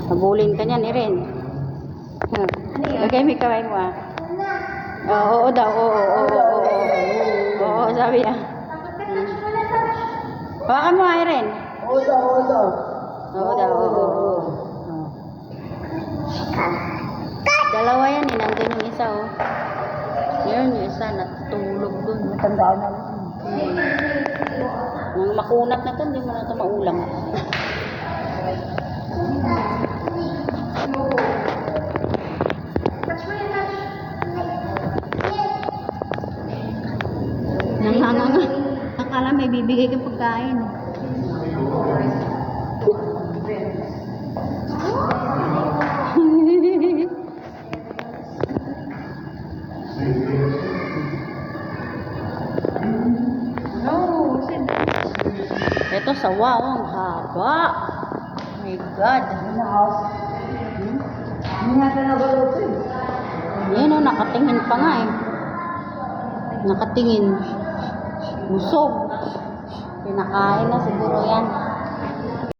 Habulin ka niyan, Eren. Lagay mo yung kamay mo, ah. Oo daw, oo. Oo, sabi niya. Hawakan mo, Eren. Oo daw. Oo daw, oo. Dalawa yan, nandun yung isa, oh. Yun, yung isa, natutulog dun. Matandaan na lang. Nang makunat na to, hindi mo na ito maulang. Nanganganga. Akala may bibigay kang pagkain. Ito sawa, oh, ang haba. Oh my God. Hindi natin nabalo ito eh. Yan, oh, nakatingin pa nga eh. Nakatingin. Busog. Pinakain na siguro yan.